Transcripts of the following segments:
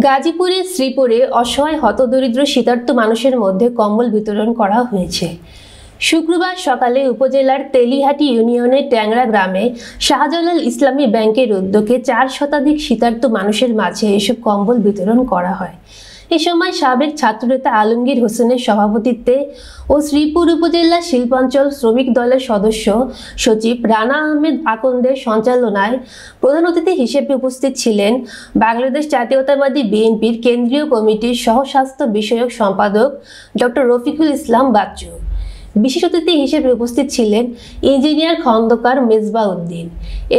গাজীপুরের শ্রীপুরে অসহায় হতদরিদ্র শীতার্ত মানুষের মধ্যে কম্বল বিতরণ করা হয়েছে। শুক্রবার সকালে উপজেলার তেলিহাটি ইউনিয়নের ট্যাংরা গ্রামে শাহজালাল ইসলামী ব্যাংকের উদ্যোগে 4 শতাধিক শীতার্ত মানুষের মাঝে এসব কম্বল বিতরণ করা হয়। এ সময় সাবেক ছাত্রনেতা আলমগীর হোসেনের সভাপতিত্বে ও শ্রীপুর উপজেলা শিল্পাঞ্চল শ্রমিক দলের সদস্য সচিব রানা আহমেদ আকন্দের সঞ্চালনায় প্রধান অতিথি হিসেবে উপস্থিত ছিলেন বাংলাদেশ জাতীয়তাবাদী বিএনপির কেন্দ্রীয় কমিটির সহ-স্বাস্থ্য বিষয়ক সম্পাদক ডক্টর রফিকুল ইসলাম বাচ্চু। বিশেষ অতিথি হিসেবে উপস্থিত ছিলেন ইঞ্জিনিয়ার খন্দকার মেজবা উদ্দিন।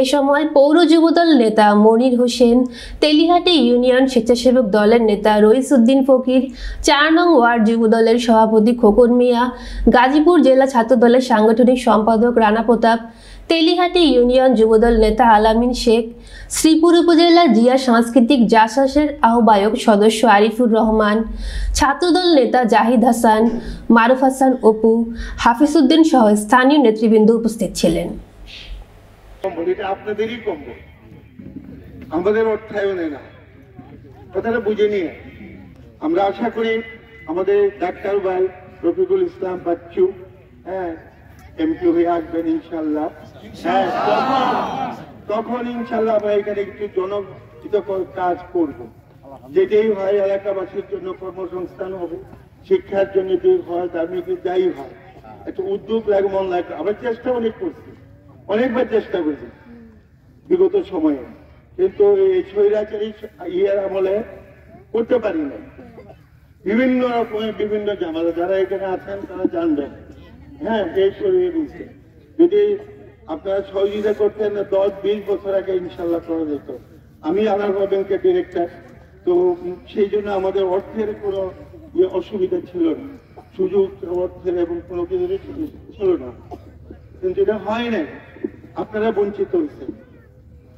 এ সময় পৌর যুবদল নেতা মনির হোসেন, তেলিহাটি ইউনিয়ন স্বেচ্ছাসেবক দলের নেতা রইস উদ্দিন ফকির, 4 নং ওয়ার্ড যুবদলের সভাপতি খোকন মিয়া, গাজীপুর জেলা ছাত্র দলের সাংগঠনিক সম্পাদক রানা প্রতাপ, তেলিহাটি ইউনিয়ন যুবদল নেতা আলামিন শেখ, শ্রীপুর উপজেলা জিয়া সাংস্কৃতিক জাসাসের আহ্বায়ক সদস্য আরিফুর রহমান, ছাত্রদল নেতা জাহিদ হাসান, মারুফ হাসান অপু, হাফিজ উদ্দিন সহ স্থানীয় নেতৃবৃন্দ উপস্থিত ছিলেন। আপনাদেরই কম্বল, আমাদের অর্থায়নে না, কথাটা বুঝে নিয়ে আমরা আশা করি আমাদের ডাক্তার ভাই রফিকুল ইসলাম বাচ্চু এমপি হয়ে আসবেন ইনশাল্লাহ। তখন ইনশাল্লাহ আমরা এখানে একটু জনহিতকর কাজ করব, যেটাই হয় এলাকাবাসীর জন্য কর্মসংস্থান হবে, শিক্ষার জন্য যে হয়, ধার্মিক যাই হয়, একটা উদ্যোগ লাগে, মন লাগে। আবার চেষ্টা অনেক করছি, অনেকবার চেষ্টা করেছি বিগত সময়ে, কিন্তু এই স্বৈরাচারী ইয়ের আমলে করতে পারি না। বিভিন্ন রকমের বিভিন্ন জামালা যারা এখানে আছেন তারা জানবেন। এই সরিয়ে দিচ্ছে, যদি আপনারা সহযোগিতা করতেন 10-20 বছর আগে ইনশাল্লাহ করা যেত। আমি আলাদা ব্যাংকের ডিরেক্টর, তো সেই জন্য আমাদের অর্থের কোনো অসুবিধা ছিল না, সুযোগ অর্থের এবং কোনো কিছু ছিল না, কিন্তু এটা হয় না, আপনারা বঞ্চিত হয়েছেন,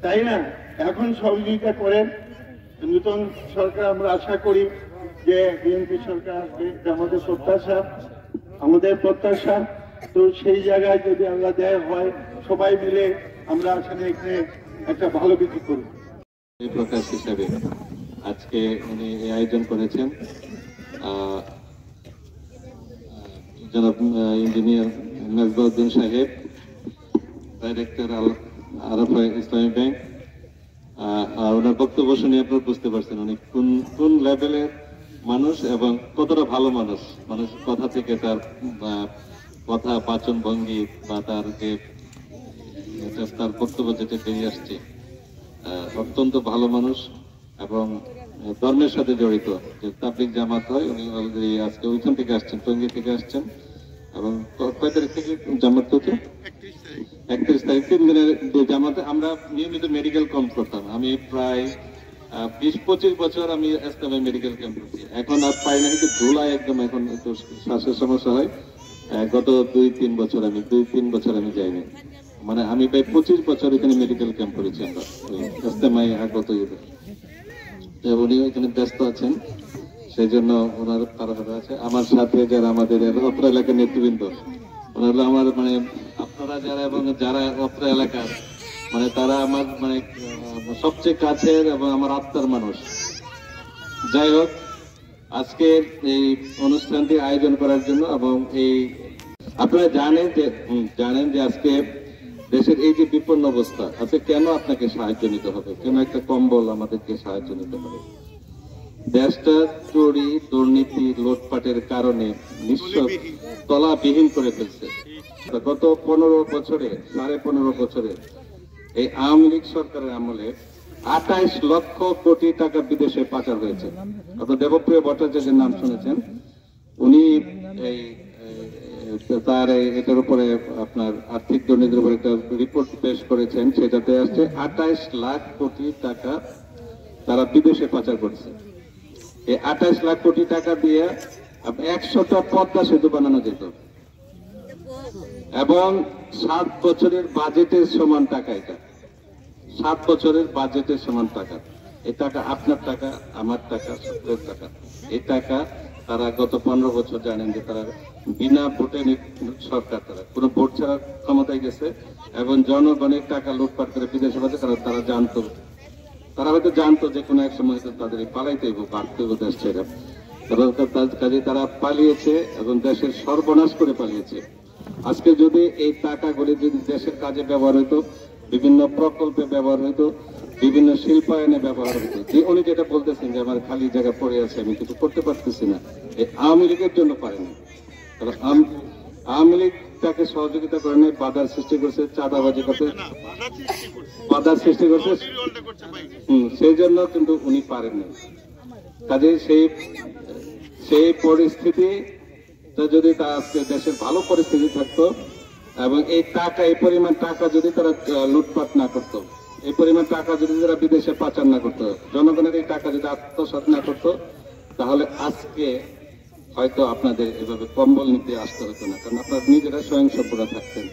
তাই না? এখন সহযোগিতা করেন নতুন সরকার, আমরা আশা করি যে বিএনপি সরকার আসবে, আমাদের প্রত্যাশা। তো সেই জায়গায় যদি আল্লাহ দেয় হয়, সবাই মিলে আমরা আসলে এখানে একটা ভালো কিছু করি। এই প্রকাশ হিসাবে আজকে উনি এই আয়োজন করেছেন জনাব ইঞ্জিনিয়ার মেজবা উদ্দিন সাহেব, ডাইরেক্টর আরফা ইসলামী ব্যাংক। ওনার বক্তব্য শুনে আপনারা বুঝতে পারছেন উনি কোন লেভেলের মানুষ এবং কতটা ভালো মানুষ। মানুষ কথা থেকে তার কথা, বাচন ভঙ্গি বা তার যে তার বক্তব্য যেটা বেরিয়ে আসছে, অত্যন্ত ভালো মানুষ এবং ধর্মের সাথে জড়িত। যে তাবলিগ জামাত হয়, উনি অলরেডি আজকে ওইখান থেকে আসছেন, টঙ্গী থেকে আসছেন। এবং কয় তারিখ থেকে জামাত হচ্ছে? 31 তারিখ, 3 দিনের জামাতে। আমরা নিয়মিত মেডিকেল ক্যাম্প করতাম। আমি প্রায় 20-25 বছর আমি ইসলামী মেডিকেল ক্যাম্প করছি। এখন আর পাই না, কিন্তু ধুলায় একদম এখন একটু শ্বাসের সমস্যা হয়। গত 2-3 বছর আমি যাইনি। মানে আমি প্রায় 25 বছর এখানে মেডিকেল ক্যাম্প করেছি আমরা ইসলামাই আগত ইউতে। উনি এখানে ব্যস্ত আছেন, সেই জন্য ওনার তাড়াতাড়ি আছে। আমার সাথে যারা আমাদের অত্র এলাকার নেতৃবৃন্দ, ওনারা হলো আমার মানে আপনারা যারা এবং যারা অত্র এলাকার মানে তারা আমার মানে সবচেয়ে কাছের এবং আমার আত্মার মানুষ। যাই হোক, আজকে এই অনুষ্ঠানটি আয়োজন করার জন্য এবং এই আপনারা জানেন যে আজকে দেশের এই যে বিপন্ন অবস্থা আছে, কেন আপনাকে সাহায্য নিতে হবে, কেন একটা কম্বল আমাদেরকে সাহায্য নিতে হবে? দেশটা চুরি, দুর্নীতি, লুটপাটের কারণে নিঃস্ব তলাবিহীন করে ফেলছে। গত 15 বছরে এই আওয়ামী লীগ সরকারের আমলে 28 লক্ষ কোটি টাকা বিদেশে পাচার হয়েছে। আপনার দেবপ্রিয় ভট্টাচার্যের নাম শুনেছেন, উনি এই তার এটার উপরে আপনার আর্থিক দুর্নীতির উপরে একটা রিপোর্ট পেশ করেছেন, সেটাতে আসছে 28 লাখ কোটি টাকা তারা বিদেশে পাচার করছে। এই 28 লাখ কোটি টাকা দিয়ে 100টা পদ্মা সেতু বানানো যেত এবং 7 বছরের বাজেটের সমান টাকা। এটা 7 বছরের বাজেটের সমান টাকা। এই টাকা আপনার টাকা, আমার টাকা, সরকারের টাকা। এই টাকা তারা গত 15 বছর জানেন যে তারা বিনা ভোটে সরকার, তারা কোনো ভোট ছাড়া ক্ষমতায় গেছে এবং জনগণের টাকা লুটপাট করে বিদেশে পাচ্ছে। তারা জানতো তারা হয়তো জানতো যে কোনো এক সময় হয়তো তাদের পালাইতে হইব, বাড়তে হইব দেশ ছেড়ে। কাজে তারা পালিয়েছে এবং দেশের সর্বনাশ করে পালিয়েছে। আজকে যদি এই টাকাগুলি যদি দেশের কাজে ব্যবহার হইতো, বিভিন্ন প্রকল্পে ব্যবহার হইতো, বিভিন্ন শিল্পায়নে ব্যবহার হইতো, যে উনি যেটা বলতেছেন যে আমার খালি জায়গা পড়ে আছে, আমি কিছু করতে পারতেছি না, এই আওয়ামী লীগের জন্য পারেনি। আওয়ামী লীগ তাকে সহযোগিতা করে নাই, বাধার সৃষ্টি করছে, চাঁদাবাজি করছে, বাধার সৃষ্টি করছে, সেই জন্য কিন্তু উনি পারেননি। কাজে সেই পরিস্থিতি যদি তা আজকে দেশের ভালো পরিস্থিতি থাকতো এবং এই টাকা, এই পরিমাণ টাকা যদি তারা লুটপাট না করতো, এই পরিমাণ টাকা যদি তারা বিদেশে পাচার না করতো, জনগণের এই টাকা যদি আত্মসাৎ না করতো, তাহলে আজকে হয়তো আপনাদের এভাবে কম্বল নিতে আসতে হতো না, কারণ আপনারা নিজেরা স্বয়ংসম্পূর্ণ থাকতেন।